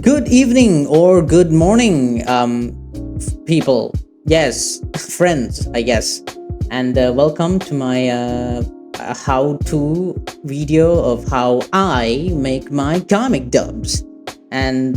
Good evening or good morning, people. Yes, friends, I guess. And welcome to my how to video of how I make my comic dubs. And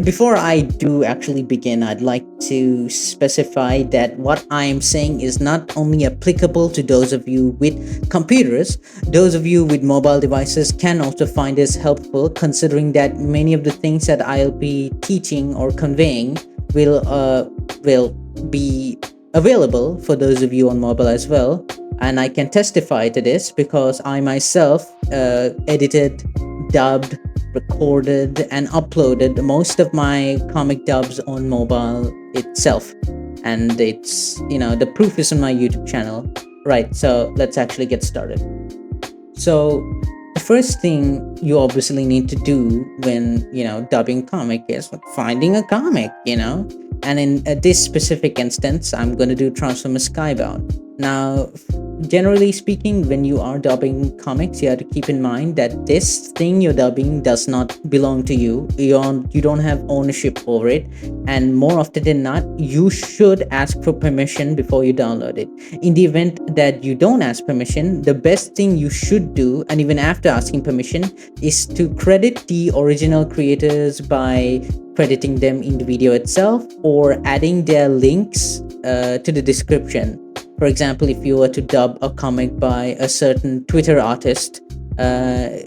before I do actually begin, I'd like to specify that what I'm saying is not only applicable to those of you with computers. Those of you with mobile devices can also find this helpful, considering that many of the things that I'll be teaching or conveying will be available for those of you on mobile as well. And I can testify to this because I myself edited, dubbed, recorded, and uploaded most of my comic dubs on mobile itself. And the proof is on my YouTube channel. Right, so let's actually get started. So the first thing you obviously need to do when dubbing comic is finding a comic. And in this specific instance, I'm going to do Transformers Skybound. Now, generally speaking, when you are dubbing comics, you have to keep in mind that this thing you're dubbing does not belong to you. You don't have ownership over it, and more often than not, you should ask for permission before you download it. In the event that you don't ask permission, the best thing you should do, and even after asking permission, is to credit the original creators by crediting them in the video itself or adding their links to the description. For example, if you were to dub a comic by a certain Twitter artist,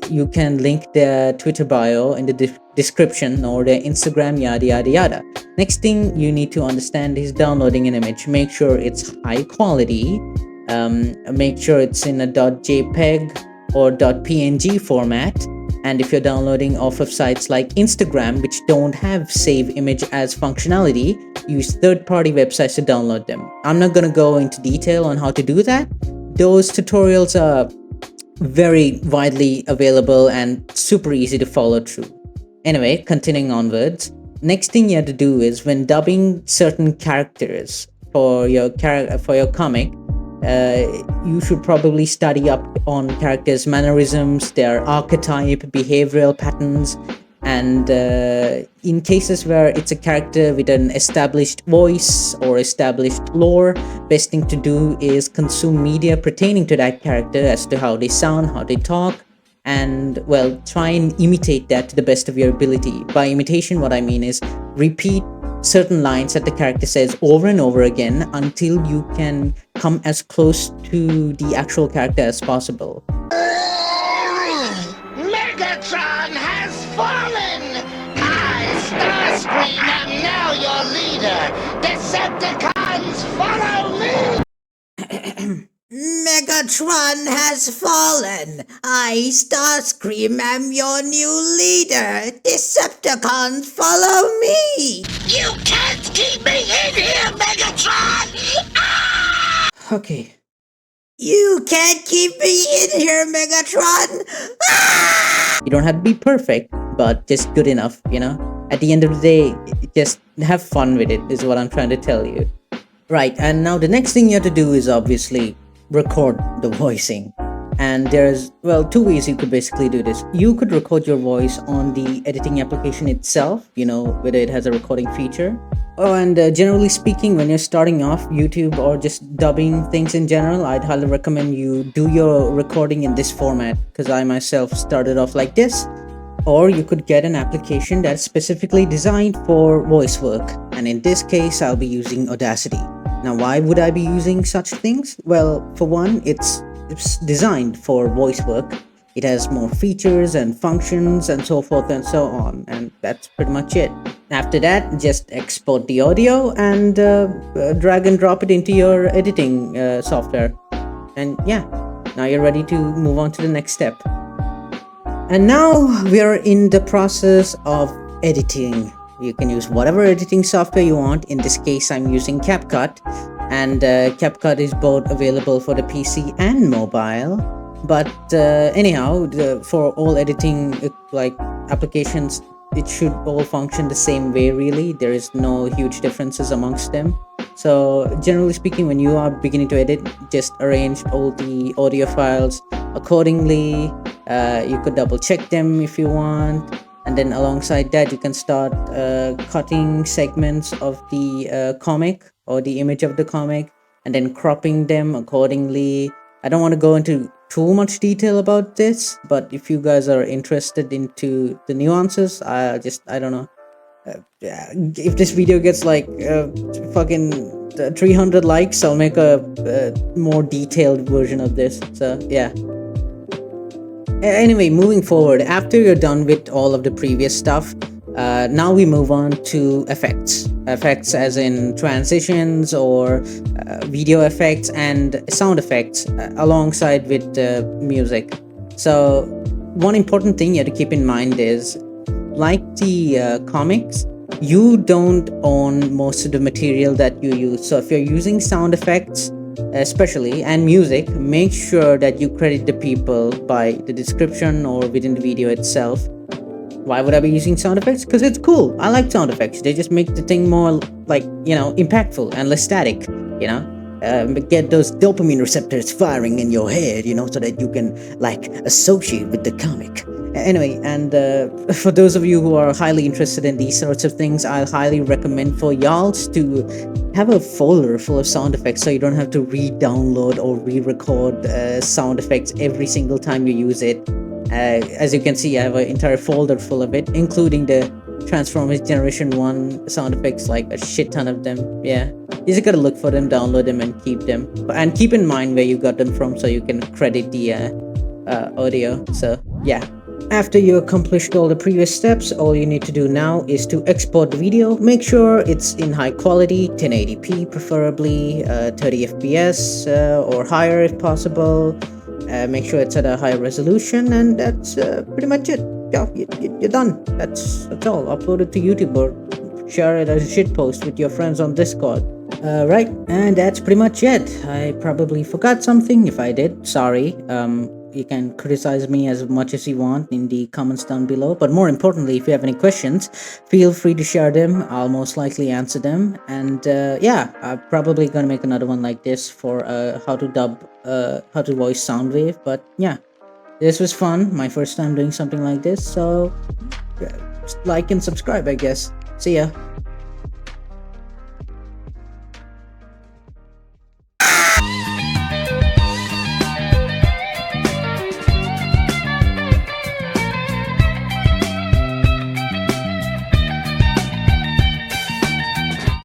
you can link their Twitter bio in the description or their Instagram, yada yada yada. Next thing you need to understand is downloading an image. Make sure it's high quality. Make sure it's in a .jpeg or .png format. And if you're downloading off of sites like Instagram, which don't have save image as functionality, use third-party websites to download them. I'm not going to go into detail on how to do that. Those tutorials are very widely available and super easy to follow through. Anyway, continuing onwards. Next thing you have to do is when dubbing certain characters for your comic, you should probably study up on characters' mannerisms, their archetype, behavioral patterns, and in cases where it's a character with an established voice or established lore, best thing to do is consume media pertaining to that character as to how they sound, how they talk, and try and imitate that to the best of your ability. By imitation, what I mean is repeat certain lines that the character says over and over again until you can come as close to the actual character as possible. Megatron has fallen! I, Starscream, am now your leader! Decepticons, follow me! Megatron has fallen! I, Starscream, am your new leader! Decepticons, follow me! You can't keep me in here, Megatron! Ah! Okay. You can't keep me in here, Megatron! Ah! You don't have to be perfect, but just good enough, At the end of the day, just have fun with it, is what I'm trying to tell you. Right, and now the next thing you have to do is obviously record the voicing. And there's, two ways you could basically do this. You could record your voice on the editing application itself, whether it has a recording feature. Oh, and generally speaking, when you're starting off YouTube or just dubbing things in general, I'd highly recommend you do your recording in this format, because I myself started off like this. Or you could get an application that's specifically designed for voice work, and in this case I'll be using Audacity. Now, why would I be using such things? Well, for one, it's designed for voice work. It has more features and functions and so forth and so on, and that's pretty much it. After that, just export the audio and drag and drop it into your editing software. And yeah, now you're ready to move on to the next step. And now we are in the process of editing. You can use whatever editing software you want. In this case, I'm using CapCut, and CapCut is both available for the PC and mobile. But anyhow, for all editing applications, it should all function the same way, really. There is no huge differences amongst them. So generally speaking, when you are beginning to edit, just arrange all the audio files accordingly. You could double check them if you want. and then alongside that you can start cutting segments of the comic or the image of the comic, and then cropping them accordingly. I don't want to go into too much detail about this, but if you guys are interested into the nuances, I don't know, yeah, if this video gets like fucking 300 likes, I'll make a more detailed version of this. So yeah. Anyway, moving forward, after you're done with all of the previous stuff, now we move on to effects. Effects as in transitions or video effects and sound effects alongside with music. So one important thing you have to keep in mind is, like the comics, you don't own most of the material that you use. So if you're using sound effects especially and music, make sure that you credit the people by the description or within the video itself. Why would I be using sound effects? Because it's cool. I like sound effects. They just make the thing more like, impactful and less static, get those dopamine receptors firing in your head, so that you can like associate with the comic. Anyway, and for those of you who are highly interested in these sorts of things, I highly recommend for y'all to have a folder full of sound effects, so you don't have to re-download or re-record sound effects every single time you use it. As you can see, I have an entire folder full of it, including the Transformers Generation 1 sound effects, like a shit ton of them. Yeah, you just gotta look for them, download them, and keep them. And keep in mind where you got them from so you can credit the audio. So yeah. After you accomplished all the previous steps, all you need to do now is to export the video. Make sure it's in high quality, 1080p preferably, 30 fps or higher if possible. Make sure it's at a high resolution, and that's pretty much it. Yeah, you're done. That's all. Upload it to YouTube or share it as a shitpost with your friends on Discord. Right, and that's pretty much it. I probably forgot something. If I did, sorry. You can criticize me as much as you want in the comments down below, but more importantly, if you have any questions, feel free to share them. I'll most likely answer them. And yeah, I'm probably gonna make another one like this for how to voice Soundwave. But yeah, this was fun, my first time doing something like this, so like and subscribe, I guess. See ya.